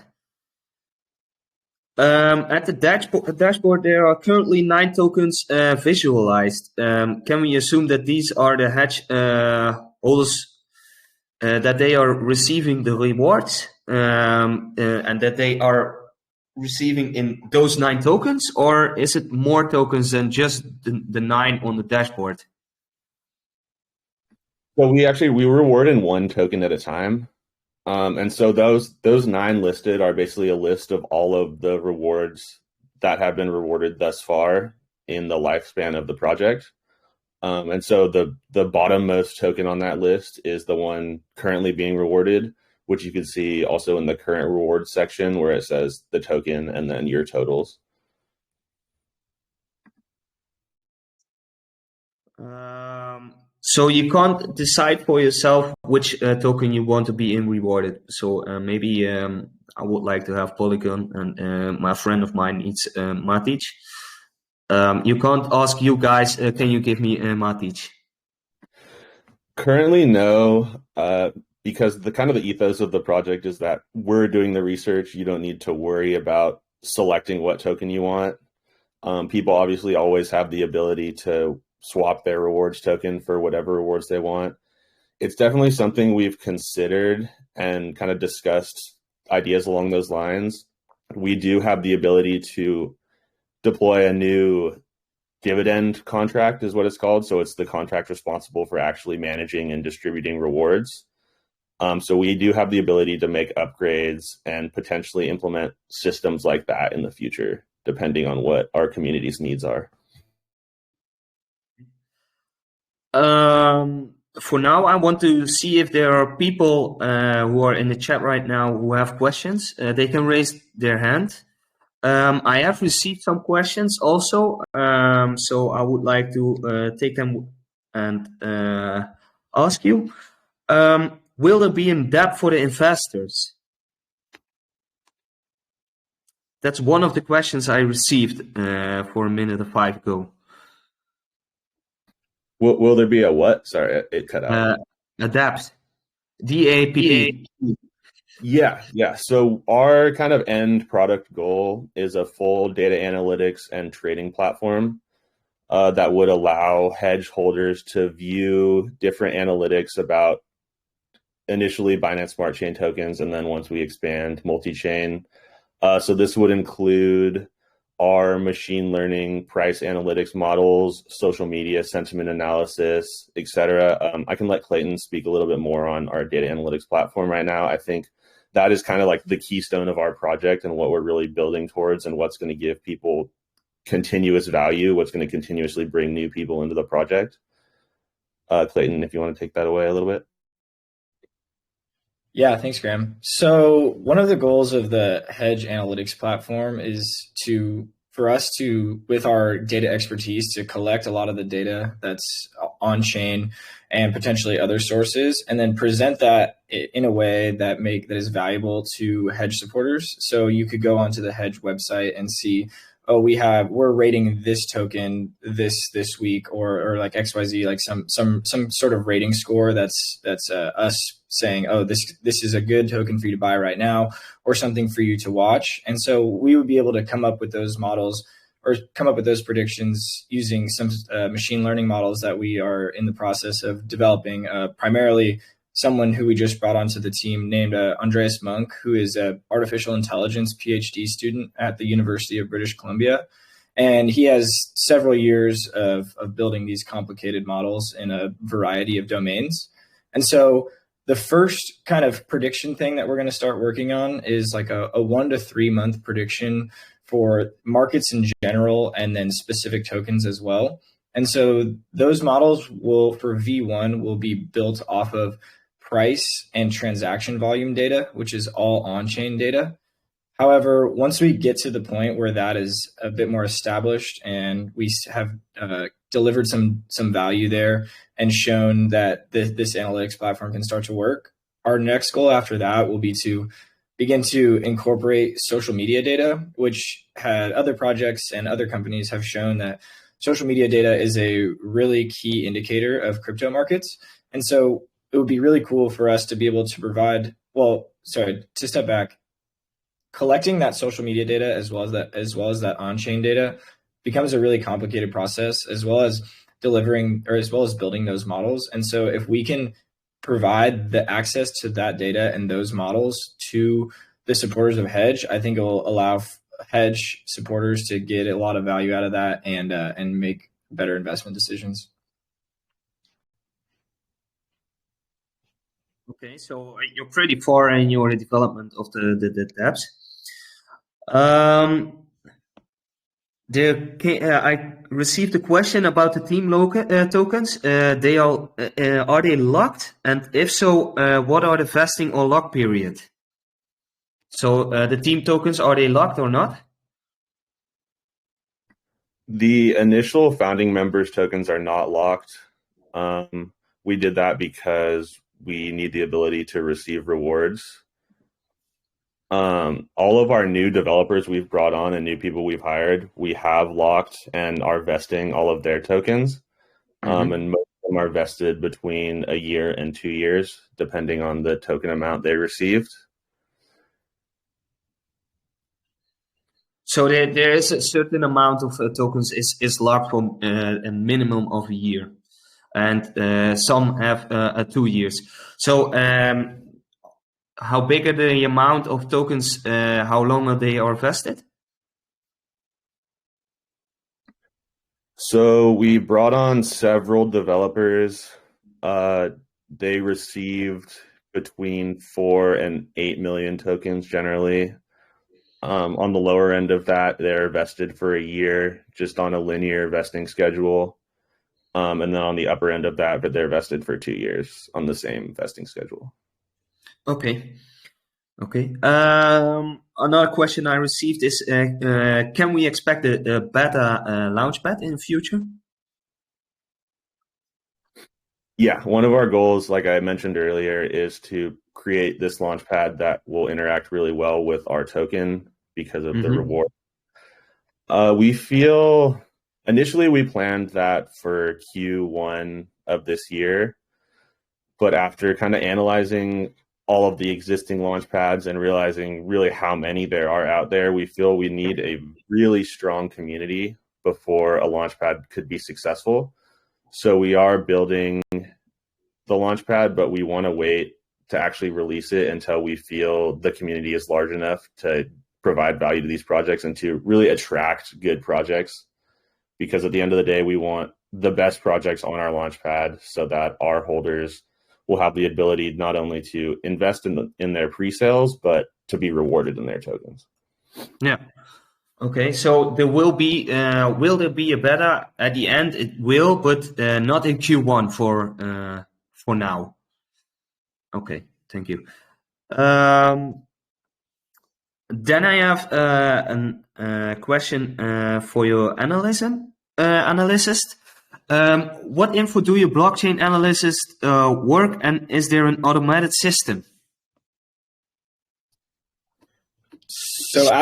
At the dashboard, there are currently 9 tokens visualized. Can we assume that these are the hedge holders, that they are receiving the rewards, and that they are receiving in those 9 tokens, or is it more tokens than just the 9 on the dashboard? So we reward in 1 token at a time. And so those 9 listed are basically a list of all of the rewards that have been rewarded thus far in the lifespan of the project. And so the bottommost token on that list is the one currently being rewarded, which you can see also in the current rewards section where it says the token and then your totals. So you can't decide for yourself which token you want to be in rewarded. So maybe I would like to have Polygon, and my friend of mine needs Matic. You can't ask you guys, can you give me Matic? Currently, no, because the kind of the ethos of the project is that we're doing the research. You don't need to worry about selecting what token you want. People obviously always have the ability to swap their rewards token for whatever rewards they want. It's definitely something we've considered and kind of discussed ideas along those lines. We do have the ability to deploy a new dividend contract, is what it's called. So it's the contract responsible for actually managing and distributing rewards. So we do have the ability to make upgrades and potentially implement systems like that in the future, depending on what our community's needs are. For now, I want to see if there are people who are in the chat right now who have questions. They can raise their hand. I have received some questions also, so I would like to take them and ask you. Will there be in debt for the investors? That's one of the questions I received for a minute or 5 ago. Will there be a what? Sorry, it cut out. A debt. DAP. Yeah. So our kind of end product goal is a full data analytics and trading platform that would allow hedge holders to view different analytics about initially Binance Smart Chain tokens, and then once we expand, multi-chain. So this would include our machine learning price analytics models, social media sentiment analysis, etc. I can let Clayton speak a little bit more on our data analytics platform right now. I think that is kind of like the keystone of our project and what we're really building towards, and what's going to give people continuous value, what's going to continuously bring new people into the project. Clayton, if you want to take that away a little bit. Yeah, thanks, Graham. So one of the goals of the Hedge Analytics platform is for us to, with our data expertise, to collect a lot of the data that's on chain and potentially other sources, and then present that in a way that is valuable to hedge supporters. So you could go onto the Hedge website and see, oh, we're rating this token this week, or like XYZ, like some sort of rating score that's us saying, oh, this is a good token for you to buy right now, or something for you to watch. And so we would be able to come up with those models, or come up with those predictions using some machine learning models that we are in the process of developing, primarily someone who we just brought onto the team named Andreas Monk, who is an artificial intelligence PhD student at the University of British Columbia. And he has several years of building these complicated models in a variety of domains. And so the first kind of prediction thing that we're going to start working on is like a 1 to 3 month prediction for markets in general, and then specific tokens as well. And so those models for V1 will be built off of price and transaction volume data, which is all on-chain data. However, once we get to the point where that is a bit more established and we have delivered some value there and shown that this analytics platform can start to work, our next goal after that will be to begin to incorporate social media data, which had other projects and other companies have shown that social media data is a really key indicator of crypto markets. And so it would be really cool for us to be able to provide, to step back, collecting that social media data as well as that on-chain data becomes a really complicated process, as well as building those models. And so if we can provide the access to that data and those models to the supporters of Hedge, I think it will allow Hedge supporters to get a lot of value out of that and make better investment decisions. Okay, so you're pretty far in your development of the dApps. I received a question about the team tokens. Are they locked? And if so, what are the vesting or lock period? So the team tokens, are they locked or not? The initial founding members tokens are not locked. We did that because we need the ability to receive rewards. All of our new developers we've brought on and new people we've hired, we have locked and are vesting all of their tokens. And most of them are vested between a year and 2 years, depending on the token amount they received. So there is a certain amount of tokens is locked for a minimum of a year, and some have 2 years. So how big are the amount of tokens? How long are they vested? So we brought on several developers. They received between 4 and 8 million tokens generally. On the lower end of that, they're vested for a year, just on a linear vesting schedule. And then on the upper end of that, but they're vested for 2 years on the same vesting schedule. Okay. Another question I received is, can we expect a beta launchpad in the future? Yeah, one of our goals, like I mentioned earlier, is to create this launchpad that will interact really well with our token because of the reward. We feel initially we planned that for Q1 of this year, but after kind of analyzing all of the existing launchpads and realizing really how many there are out there, we feel we need a really strong community before a launchpad could be successful. So we are building the launchpad, but we want to wait to actually release it until we feel the community is large enough to provide value to these projects and to really attract good projects. Because at the end of the day, we want the best projects on our launchpad so that our holders will have the ability not only to invest in their pre-sales, but to be rewarded in their tokens. Yeah. Okay, so there will there be a beta at the end? It will, but not in Q1 for now. Okay, thank you. Then I have a question for your analyst. What info do your blockchain analysts work, and is there an automated system? So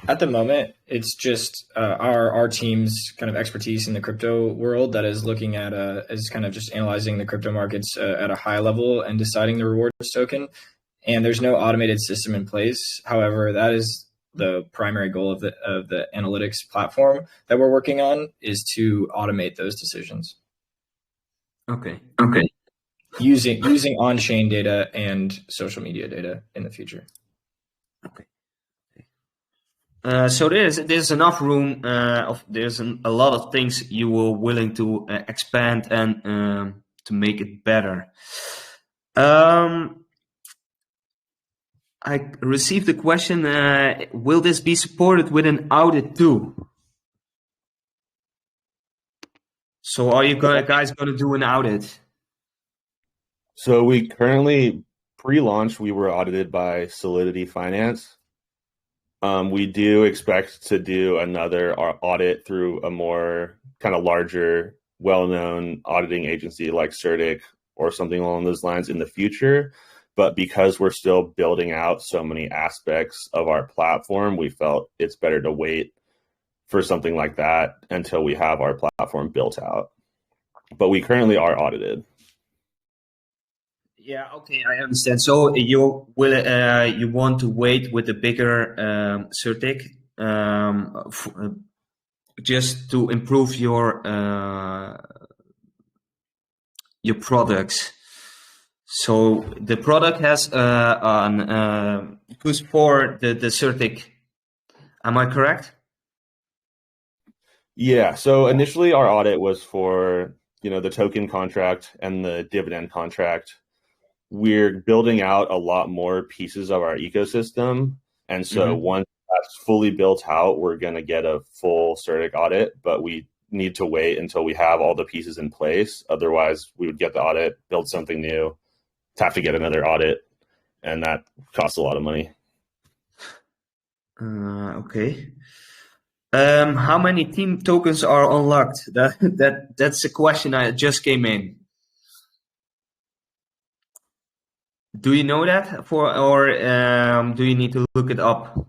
at the moment, it's just our team's kind of expertise in the crypto world that is looking at is kind of just analyzing the crypto markets at a high level and deciding the rewards token. And there's no automated system in place. However, that is the primary goal of the analytics platform that we're working on, is to automate those decisions. Okay. Using on-chain data and social media data in the future. Okay. So there's enough room. There's a lot of things you were willing to expand and to make it better. I received a question. Will this be supported with an audit too? So are you guys going to do an audit? So we currently pre-launch, we were audited by Solidity Finance. We do expect to do another audit through a more kind of larger, well-known auditing agency like CertIC or something along those lines in the future. But because we're still building out so many aspects of our platform, we felt it's better to wait for something like that until we have our platform built out. But we currently are audited. Yeah, okay, I understand. So you want to wait with the bigger CertIC just to improve your products. So the product has goes for the CertIC. Am I correct? Yeah. So initially, our audit was for the token contract and the dividend contract. We're building out a lot more pieces of our ecosystem, and so once that's fully built out, we're going to get a full CertIC audit. But we need to wait until we have all the pieces in place. Otherwise, we would get the audit, build something new, have to get another audit, and that costs a lot of money. Okay. How many team tokens are unlocked? That's a question that just came in. Do you know that, or do you need to look it up?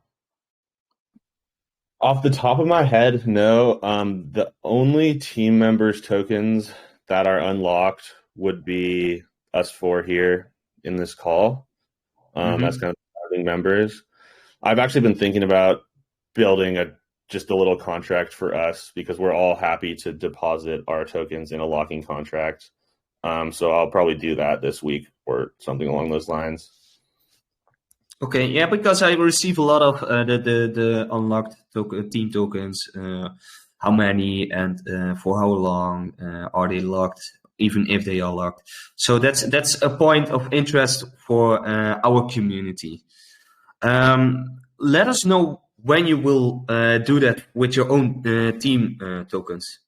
Off the top of my head, no. The only team members tokens that are unlocked would be us four here in this call. That's kind of founding members. I've actually been thinking about building just a little contract for us because we're all happy to deposit our tokens in a locking contract. So I'll probably do that this week or something along those lines. Okay, yeah, because I receive a lot of the unlocked team tokens. How many and for how long are they locked? even if they are locked. So that's a point of interest for our community. Let us know when you will do that with your own team tokens.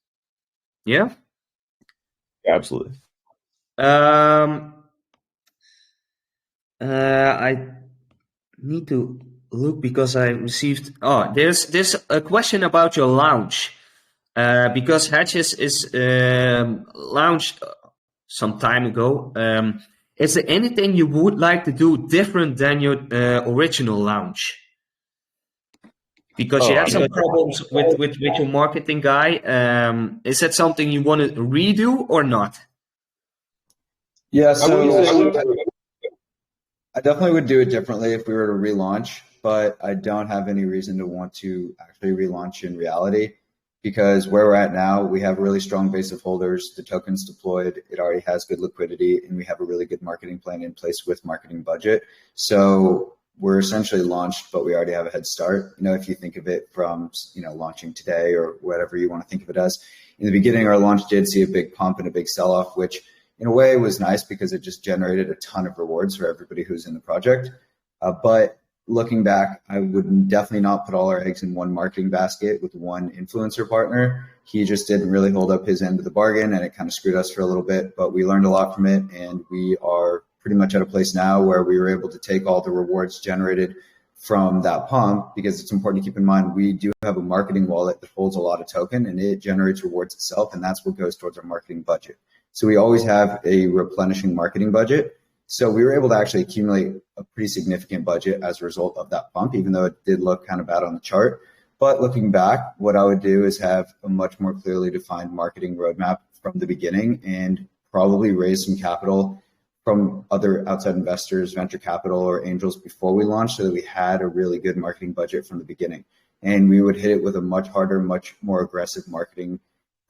Yeah? Absolutely. I need to look because I received. Oh, there's a question about your launch. Because Hedges is launched some time ago. Is there anything you would like to do different than your original launch? Because you had some problems with your marketing guy. Is that something you want to redo or not? Yeah, so I definitely would do it differently if we were to relaunch, but I don't have any reason to want to actually relaunch in reality, because where we're at now, we have a really strong base of holders, the token's deployed, it already has good liquidity, and we have a really good marketing plan in place with marketing budget. So we're essentially launched, but we already have a head start. If you think of it from, launching today or whatever you want to think of it as. In the beginning, our launch did see a big pump and a big sell-off, which in a way was nice because it just generated a ton of rewards for everybody who's in the project. But looking back, I would definitely not put all our eggs in one marketing basket with one influencer partner. He just didn't really hold up his end of the bargain, and it kind of screwed us for a little bit, but we learned a lot from it. And we are pretty much at a place now where we were able to take all the rewards generated from that pump, because it's important to keep in mind, we do have a marketing wallet that holds a lot of token and it generates rewards itself. And that's what goes towards our marketing budget. So we always have a replenishing marketing budget. So we were able to actually accumulate a pretty significant budget as a result of that pump, even though it did look kind of bad on the chart. But looking back, what I would do is have a much more clearly defined marketing roadmap from the beginning and probably raise some capital from other outside investors, venture capital, or angels before we launched, so that we had a really good marketing budget from the beginning. And we would hit it with a much harder, much more aggressive marketing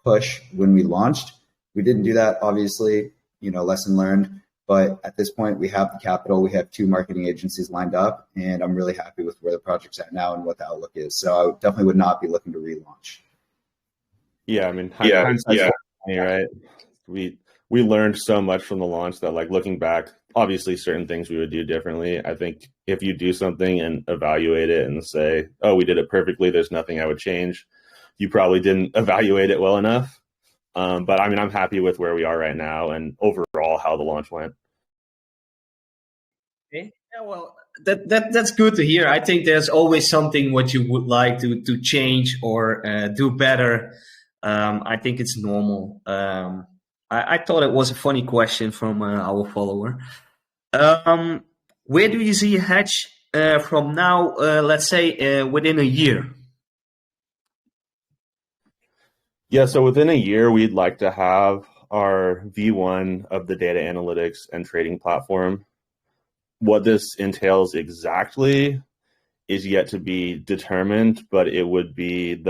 push when we launched. We didn't do that, obviously, lesson learned. But at this point, we have the capital. We have 2 marketing agencies lined up, and I'm really happy with where the project's at now and what the outlook is. So I definitely would not be looking to relaunch. Yeah, I mean, hindsight's funny, right? We learned so much from the launch that, looking back, obviously certain things we would do differently. I think if you do something and evaluate it and say, oh, we did it perfectly, there's nothing I would change, you probably didn't evaluate it well enough. But I mean, I'm happy with where we are right now and overall how the launch went. Okay. Yeah, well, that's good to hear. I think there's always something what you would like to change or do better. I think it's normal. I thought it was a funny question from our follower. Where do you see Hedge from now, let's say, within a year? Yeah, so within a year, we'd like to have our V1 of the data analytics and trading platform. What this entails exactly is yet to be determined, but it would be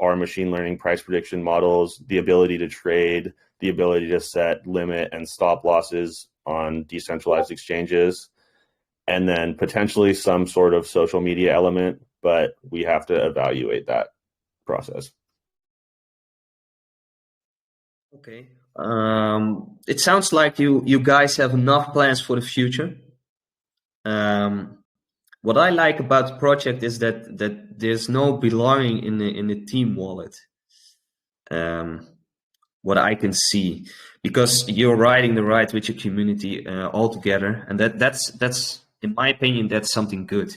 our machine learning price prediction models, the ability to trade, the ability to set limit and stop losses on decentralized exchanges, and then potentially some sort of social media element, but we have to evaluate that process. Okay. It sounds like you guys have enough plans for the future. What I like about the project is that there's no belonging in the team wallet. What I can see, because you're riding the ride with your community all together, and that's in my opinion, that's something good.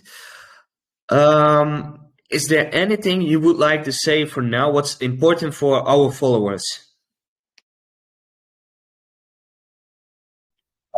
Is there anything you would like to say for now? What's important for our followers?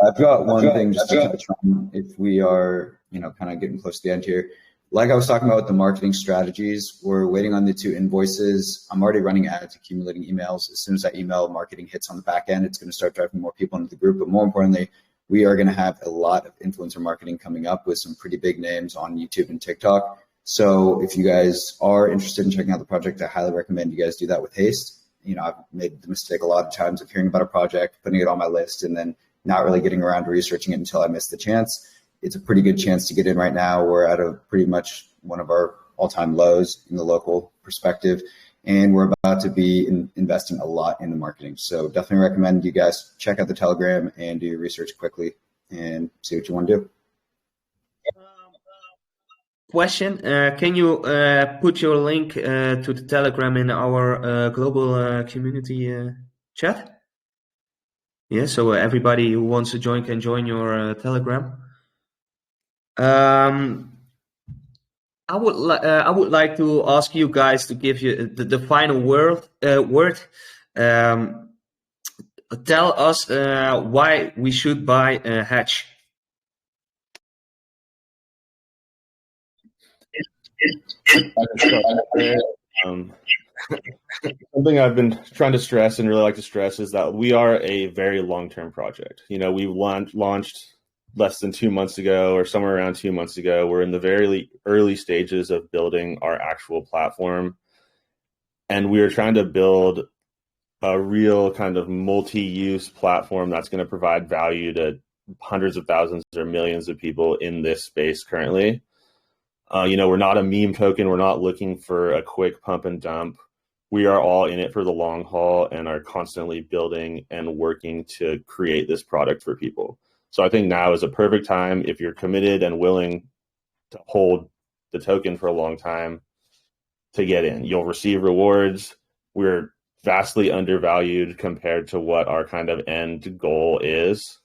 I've got one thing just to touch on if we are, kind of getting close to the end here. Like I was talking about with the marketing strategies, we're waiting on the 2 invoices. I'm already running ads, accumulating emails. As soon as that email marketing hits on the back end, it's going to start driving more people into the group. But more importantly, we are going to have a lot of influencer marketing coming up with some pretty big names on YouTube and TikTok. So if you guys are interested in checking out the project, I highly recommend you guys do that with haste. I've made the mistake a lot of times of hearing about a project, putting it on my list, and then not really getting around to researching it until I missed the chance. It's a pretty good chance to get in right now. We're at a pretty much one of our all-time lows in the local perspective. and we're about to be investing a lot in the marketing. So definitely recommend you guys check out the Telegram and do your research quickly and see what you want to do. Question, can you put your link to the Telegram in our global community chat? Yeah, so everybody who wants to join can join your Telegram. I would like to ask you guys to give you the final word. Tell us why we should buy Hedge. Something I've been trying to stress and really like to stress is that we are a very long-term project. You know, we launched less than 2 months ago or somewhere around 2 months ago. We're in the very early stages of building our actual platform. And we are trying to build a real kind of multi-use platform that's going to provide value to hundreds of thousands or millions of people in this space currently. You know, we're not a meme token. We're not looking for a quick pump and dump. We are all in it for the long haul and are constantly building and working to create this product for people. So I think now is a perfect time if you're committed and willing to hold the token for a long time to get in. You'll receive rewards. We're vastly undervalued compared to what our kind of end goal is.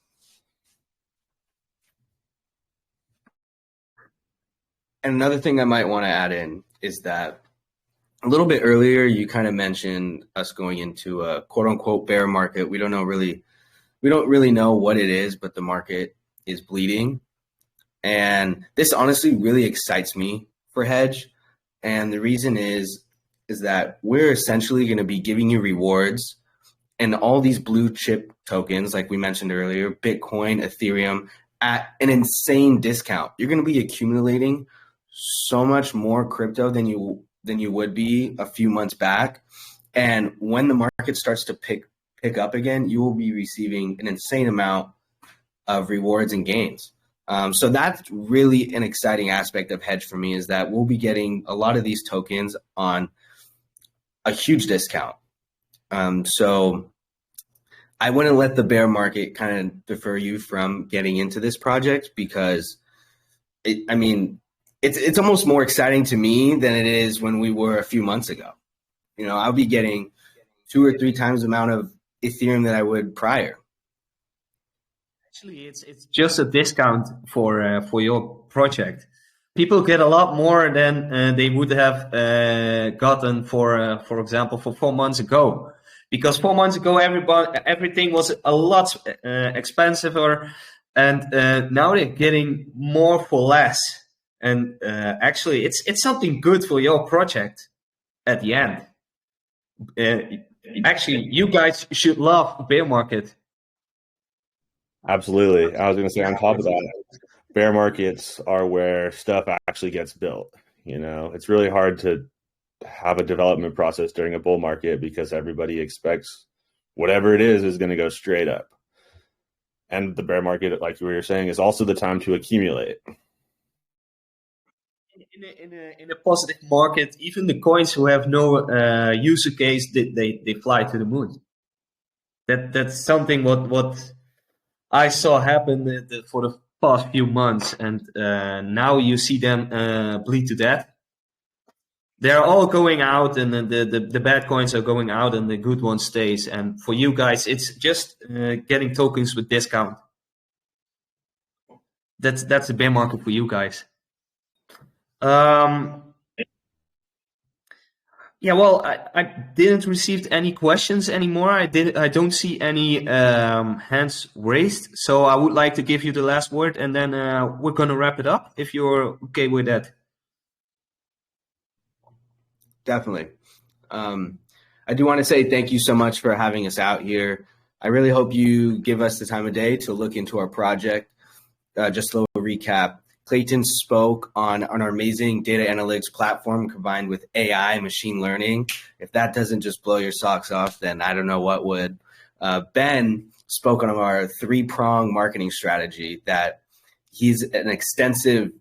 And another thing I might want to add in is that a little bit earlier, you kind of mentioned us going into a quote unquote bear market. We don't really know what it is, but the market is bleeding. And this honestly really excites me for Hedge. And the reason is that we're essentially going to be giving you rewards and all these blue chip tokens, like we mentioned earlier, Bitcoin, Ethereum, at an insane discount. You're going to be accumulating so much more crypto than you would be a few months back. And when the market starts to pick up again, you will be receiving an insane amount of rewards and gains. So that's really an exciting aspect of Hedge for me, is that we'll be getting a lot of these tokens on a huge discount. So I wouldn't let the bear market kind of defer you from getting into this project, because it's almost more exciting to me than it is when we were a few months ago. You know, I'll be getting 2 or 3 times the amount of Ethereum that I would prior. Actually, it's just a discount for your project. People get a lot more than they would have gotten for example, for 4 months ago. Because 4 months ago, everything was a lot expensive, and now they're getting more for less. And actually, it's something good for your project at the end. Actually, you guys should love bear market. Absolutely. I was going to say, on top of that, bear markets are where stuff actually gets built. You know, it's really hard to have a development process during a bull market because everybody expects whatever it is going to go straight up. And the bear market, like you were saying, is also the time to accumulate. In a positive market, even the coins who have no user case, they fly to the moon. That's something what I saw happen for the past few months, and now you see them bleed to death. They're all going out, and the bad coins are going out, and the good one stays. And for you guys, it's just getting tokens with discount. That's a bear market for you guys. Yeah, well, I didn't receive any questions anymore. I don't see any hands raised. So I would like to give you the last word, and then we're gonna wrap it up if you're okay with that. Definitely. I do want to say thank you so much for having us out here. I really hope you give us the time of day to look into our project. Just a little recap. Clayton spoke on our amazing data analytics platform combined with AI and machine learning. If that doesn't just blow your socks off, then I don't know what would. Ben spoke on our 3-prong marketing strategy, that his extensive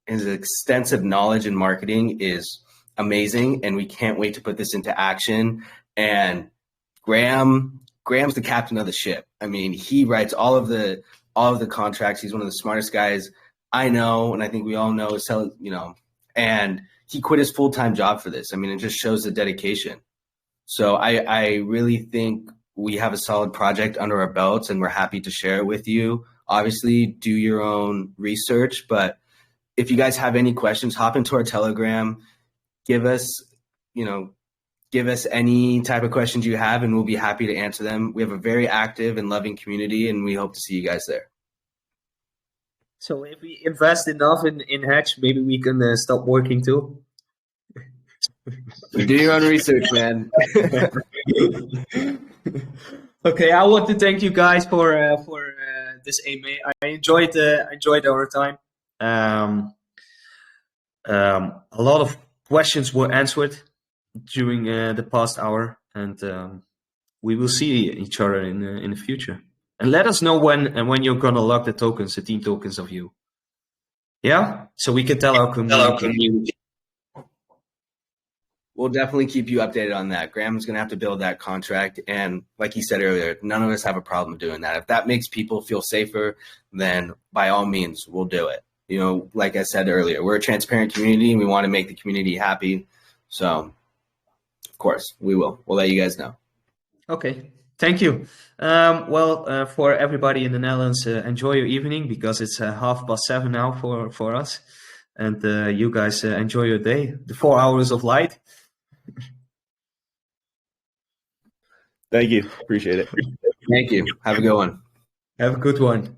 knowledge in marketing is amazing, and we can't wait to put this into action. And Graham's the captain of the ship. I mean, he writes all of the contracts. He's one of the smartest guys I know, and I think we all know. And he quit his full-time job for this. I mean, it just shows the dedication. So I really think we have a solid project under our belts, and we're happy to share it with you. Obviously, do your own research, but if you guys have any questions, hop into our Telegram. Give us any type of questions you have, and we'll be happy to answer them. We have a very active and loving community, and we hope to see you guys there. So if we invest enough in Hedge, maybe we can stop working too. Do your own research, man. Okay, I want to thank you guys for this AMA. I enjoyed our time. A lot of questions were answered during the past hour, and we will see each other in the future. And let us know when you're gonna lock the tokens, the team tokens of you. Yeah, so we can tell our community. We'll definitely keep you updated on that. Graham's going to have to build that contract. And like he said earlier, none of us have a problem doing that. If that makes people feel safer, then by all means, we'll do it. Like I said earlier, we're a transparent community and we want to make the community happy. So, of course, we will. We'll let you guys know. Okay. Thank you. For everybody in the Netherlands, enjoy your evening because it's 7:30 now for us. And you guys enjoy your day, the 4 hours of light. Thank you. Appreciate it. Thank you. Have a good one. Have a good one.